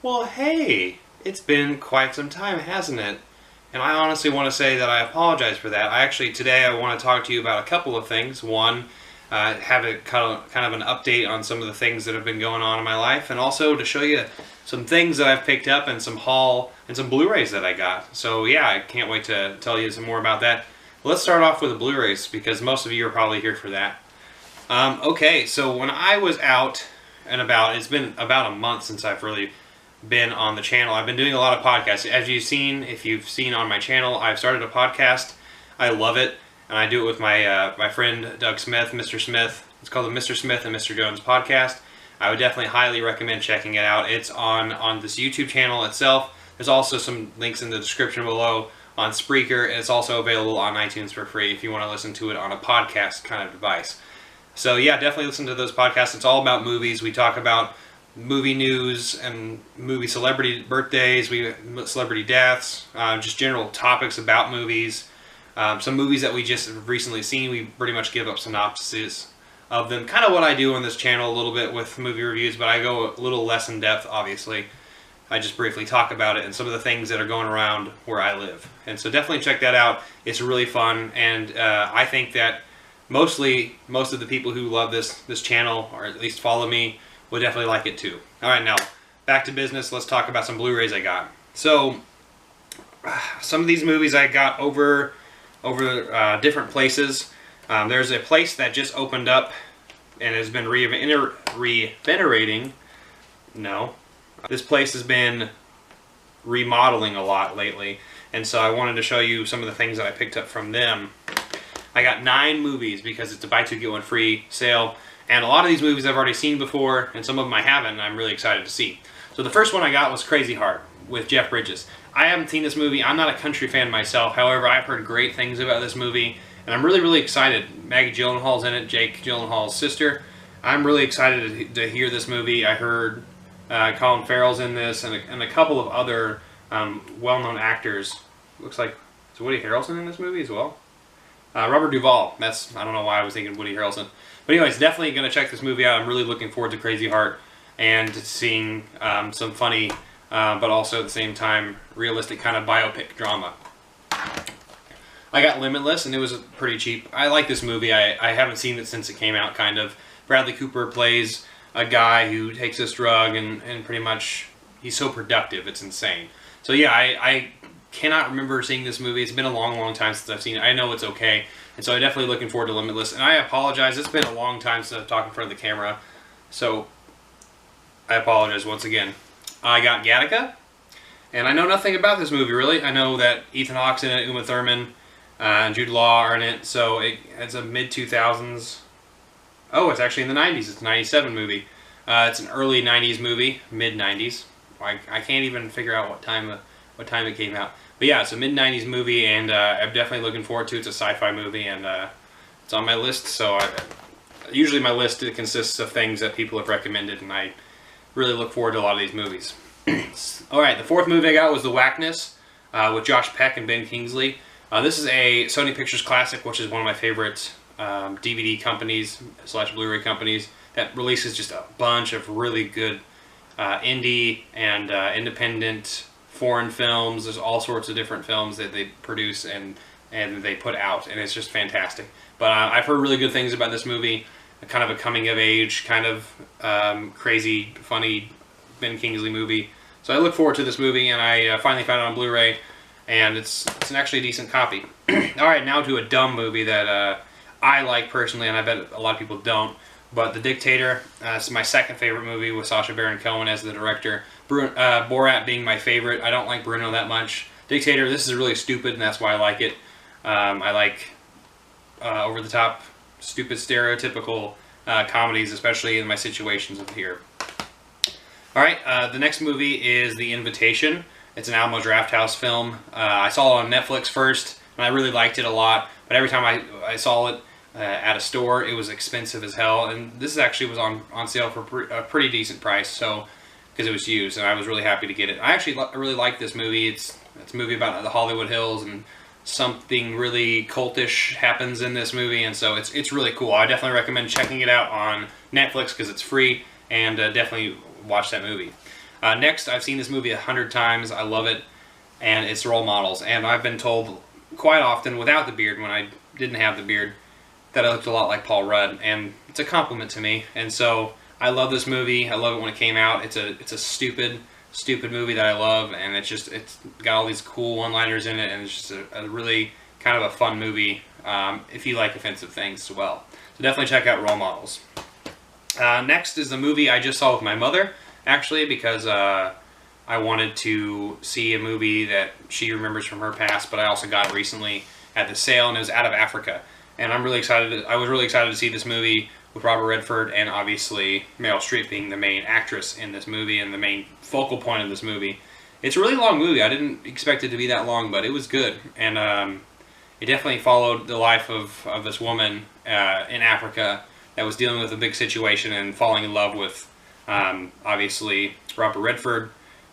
Well, hey, it's been quite some time, hasn't it? And I honestly want to say that I apologize for that. Today I want to talk to you about a couple of things. One, have a kind of an update on some of the things that have been going on in my life, and also to show you some things that I've picked up and some haul and some Blu-rays that I got. So yeah, I can't wait to tell you some more about that. Let's start off with the Blu-rays because most of you are probably here for that. Okay, so when I was out and about, it's been about a month since I've really been on the channel. I've been doing a lot of podcasts. As you've seen, if you've seen on my channel, I've started a podcast. I love it, and I do it with my friend Doug Smith, Mr. Smith. It's called the Mr. Smith and Mr. Jones podcast. I would definitely highly recommend checking it out. It's on this YouTube channel itself. There's also some links in the description below on Spreaker, and it's also available on iTunes for free if you want to listen to it on a podcast kind of device. So yeah, definitely listen to those podcasts. It's all about movies. We talk about movie news and movie celebrity birthdays, celebrity deaths, just general topics about movies. Some movies that we just recently seen, we pretty much give up synopses of them. Kind of what I do on this channel a little bit with movie reviews, but I go a little less in depth, obviously. I just briefly talk about it and some of the things that are going around where I live. And so definitely check that out. It's really fun, and I think that most of the people who love this channel, or at least follow me, will definitely like it too. Alright, now back to business. Let's talk about some Blu-rays I got. So some of these movies I got over different places. There's a place that just opened up and has been revenerating. No. This place has been remodeling a lot lately, and so I wanted to show you some of the things that I picked up from them. I got 9 movies because it's a buy two get one free sale, and a lot of these movies I've already seen before, and some of them I haven't, and I'm really excited to see. So the first one I got was Crazy Heart with Jeff Bridges. I haven't seen this movie. I'm not a country fan myself. However, I've heard great things about this movie, and I'm really, really excited. Maggie Gyllenhaal's in it, Jake Gyllenhaal's sister. I'm really excited to hear this movie. I heard Colin Farrell's in this, and a couple of other well-known actors. Looks like, is Woody Harrelson in this movie as well? Robert Duvall. I don't know why I was thinking Woody Harrelson. But anyways, definitely going to check this movie out. I'm really looking forward to Crazy Heart and seeing some funny, but also at the same time, realistic kind of biopic drama. I got Limitless, and it was pretty cheap. I like this movie. I haven't seen it since it came out, kind of. Bradley Cooper plays a guy who takes this drug, and pretty much he's so productive, it's insane. So yeah, I cannot remember seeing this movie. It's been a long, long time since I've seen it. I know it's okay, and so I'm definitely looking forward to Limitless. And I apologize, it's been a long time since I've talked in front of the camera, so I apologize once again. I got Gattaca, and I know nothing about this movie, really. I know that Ethan Hawke's in it, Uma Thurman, and Jude Law are in it, so it's a mid-2000s. Oh, it's actually in the 90s. It's a 97 movie. It's an early 90s movie, mid-90s. I can't even figure out what time it came out. But yeah, it's a mid-90s movie, and I'm definitely looking forward to it. It's a sci-fi movie, and it's on my list. So usually my list consists of things that people have recommended, and I really look forward to a lot of these movies. Alright, the fourth movie I got was The Wackness with Josh Peck and Ben Kingsley. This is a Sony Pictures Classic, which is one of my favorite DVD companies / Blu-ray companies that releases just a bunch of really good indie and independent foreign films. There's all sorts of different films that they produce and they put out, and it's just fantastic. But I've heard really good things about this movie, kind of a coming of age, kind of crazy, funny Ben Kingsley movie. So I look forward to this movie, and I finally found it on Blu-ray, and it's an actually decent copy. Alright, now to a dumb movie that I like personally, and I bet a lot of people don't. But The Dictator, it's my second favorite movie with Sacha Baron Cohen as the director. Borat being my favorite. I don't like Bruno that much. Dictator, this is really stupid, and that's why I like it. I like over-the-top, stupid, stereotypical comedies, especially in my situations of here. Alright, the next movie is The Invitation. It's an Alamo Drafthouse film. I saw it on Netflix first, and I really liked it a lot. But every time I saw it at a store, it was expensive as hell. And this actually was on sale for a pretty decent price, so because it was used, and I was really happy to get it. I actually really like this movie. It's a movie about the Hollywood Hills, and something really cultish happens in this movie, and so it's really cool. I definitely recommend checking it out on Netflix because it's free, and definitely watch that movie. Next, I've seen this movie 100 times. I love it, and it's Role Models. And I've been told quite often, without the beard, when I didn't have the beard, that I looked a lot like Paul Rudd, and it's a compliment to me. And so I love this movie. I love it when it came out. It's a stupid movie that I love, and it's got all these cool one-liners in it, and it's just a really kind of a fun movie if you like offensive things as well. So definitely check out Role Models. Next is the movie I just saw with my mother, actually, because I wanted to see a movie that she remembers from her past, but I also got it recently at the sale, and it was Out of Africa. And I'm really excited. I was really excited to see this movie with Robert Redford, and obviously Meryl Streep being the main actress in this movie and the main focal point of this movie. It's a really long movie. I didn't expect it to be that long, but it was good. And it definitely followed the life of this woman in Africa that was dealing with a big situation and falling in love with, obviously, Robert Redford,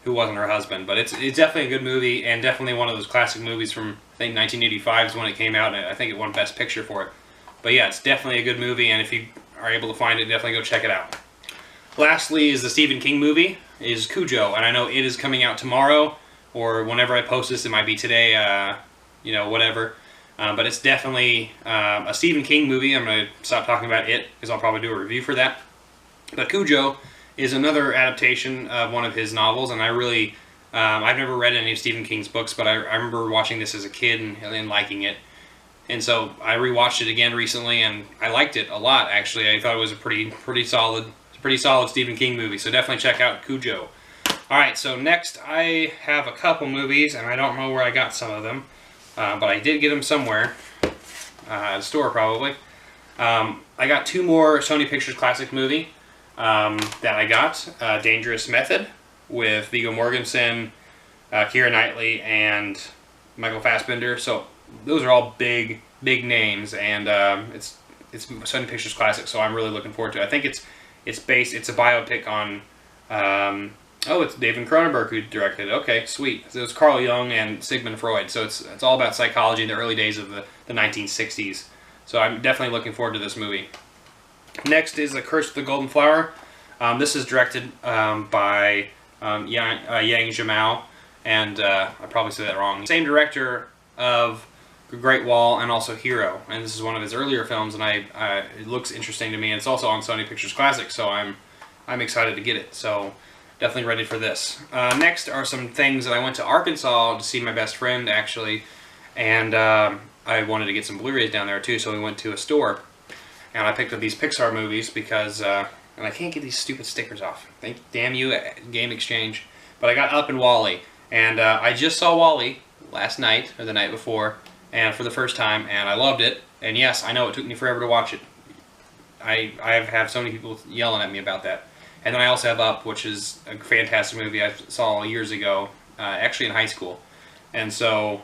who wasn't her husband. But it's definitely a good movie, and definitely one of those classic movies from, I think, 1985 is when it came out, and I think it won Best Picture for it. But yeah, it's definitely a good movie, and if you are able to find it, definitely go check it out. Lastly is the Stephen King movie, is Cujo, and I know it is coming out tomorrow, or whenever I post this, it might be today, you know, whatever. But it's definitely a Stephen King movie. I'm going to stop talking about it, because I'll probably do a review for that. But Cujo is another adaptation of one of his novels, and I really, I've never read any of Stephen King's books, but I remember watching this as a kid and liking it. And so I rewatched it again recently, and I liked it a lot, actually. I thought it was a pretty solid Stephen King movie, so definitely check out Cujo. Alright, so next I have a couple movies, and I don't know where I got some of them, but I did get them somewhere, at a store probably. I got two more Sony Pictures Classic movie that I got. Dangerous Method with Viggo Mortensen, Keira Knightley, and Michael Fassbender. So those are all big names, and it's Sony Pictures Classic, so I'm really looking forward to it. I think it's a biopic on oh, it's David Cronenberg who directed it. Okay, sweet. So it's Carl Jung and Sigmund Freud, so it's all about psychology in the early days of the 1960s. So I'm definitely looking forward to this movie. Next is The Curse of the Golden Flower. This is directed by Yang Zhimao, and I probably said that wrong. Same director of The Great Wall and also Hero, and this is one of his earlier films, and it looks interesting to me. And it's also on Sony Pictures Classic, so I'm excited to get it. So definitely ready for this. Next are some things that I went to Arkansas to see my best friend, actually, and I wanted to get some Blu-rays down there too, so we went to a store, and I picked up these Pixar movies because, and I can't get these stupid stickers off. Damn you, Game Exchange. But I got Up and Wally, and I just saw Wally last night, or the night before, and for the first time, and I loved it. And yes, I know it took me forever to watch it. I've had so many people yelling at me about that. And then I also have Up, which is a fantastic movie I saw years ago, actually in high school. And so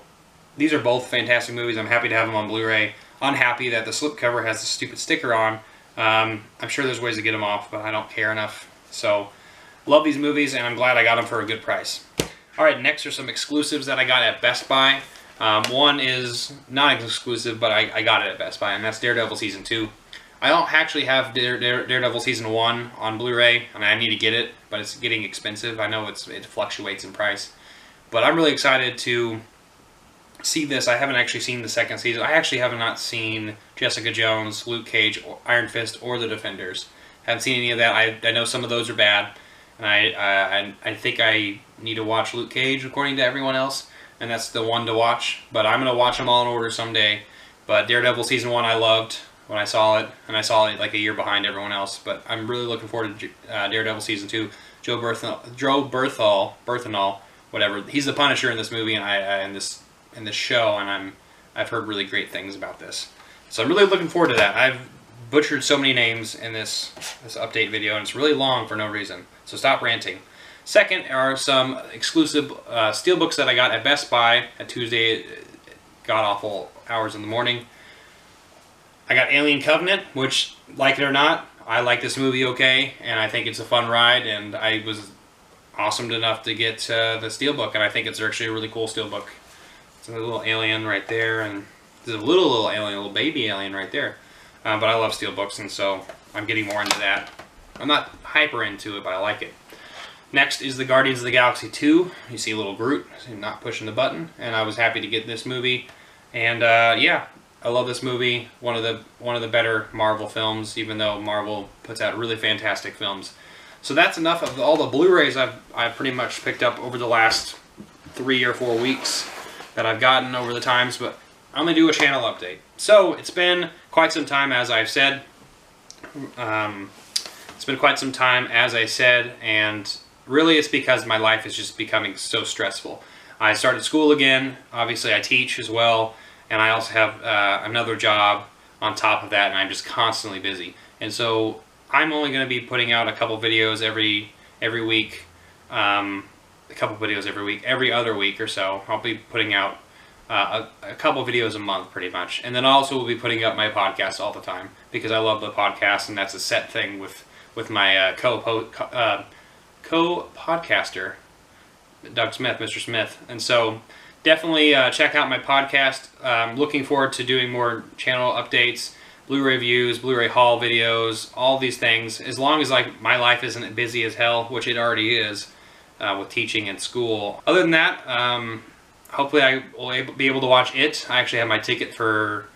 these are both fantastic movies. I'm happy to have them on Blu-ray. Unhappy that the slipcover has a stupid sticker on. I'm sure there's ways to get them off, but I don't care enough. So love these movies, and I'm glad I got them for a good price. Alright, next are some exclusives that I got at Best Buy. One is not exclusive, but I got it at Best Buy, and that's Daredevil Season 2. I don't actually have Daredevil Season 1 on Blu-ray. I mean, I need to get it, but it's getting expensive. I know it fluctuates in price. But I'm really excited to see this. I haven't actually seen the second season. I actually have not seen Jessica Jones, Luke Cage, Iron Fist, or The Defenders. Haven't seen any of that. I know some of those are bad, and I think I need to watch Luke Cage according to everyone else, and that's the one to watch. But I'm going to watch them all in order someday. But Daredevil Season 1 I loved when I saw it, and I saw it like a year behind everyone else. But I'm really looking forward to Daredevil Season 2. Joe Berthenol, whatever. He's the Punisher in this movie, and in this show, and I've heard really great things about this. So I'm really looking forward to that. I've butchered so many names in this update video, and it's really long for no reason. So stop ranting. Second are some exclusive Steelbooks that I got at Best Buy at Tuesday, god-awful hours in the morning. I got Alien Covenant, which, like it or not, I like this movie okay, and I think it's a fun ride, and I was awesome enough to get the Steelbook, and I think it's actually a really cool Steelbook. It's a little alien right there, and there's a little alien, a little baby alien right there. But I love Steelbooks, and so I'm getting more into that. I'm not hyper into it, but I like it. Next is the Guardians of the Galaxy 2. You see a little Groot not pushing the button, and I was happy to get this movie. And yeah, I love this movie. One of the better Marvel films, even though Marvel puts out really fantastic films. So that's enough of all the Blu-rays I've pretty much picked up over the last 3 or 4 weeks that I've gotten over the times, but I'm going to do a channel update. So it's been quite some time, as I've said. It's been quite some time, as I said, and really it's because my life is just becoming so stressful. I started school again. Obviously I teach as well, and I also have another job on top of that, and I'm just constantly busy. And so I'm only going to be putting out a couple videos every week, every other week or so. I'll be putting out a couple videos a month, pretty much. And then also will be putting up my podcast all the time, because I love the podcast, and that's a set thing with my co-podcaster, Doug Smith, Mr. Smith. And so definitely check out my podcast. Looking forward to doing more channel updates, Blu-ray reviews, BluRay Haul videos, all these things. As long as my life isn't busy as hell, which it already is with teaching and school. Other than that, hopefully I will be able to watch it. I actually have my ticket for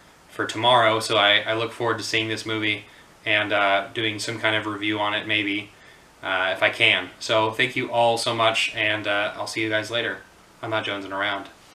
tomorrow, so I look forward to seeing this movie and doing some kind of review on it, maybe, if I can. So thank you all so much, and I'll see you guys later. I'm not jonesing around.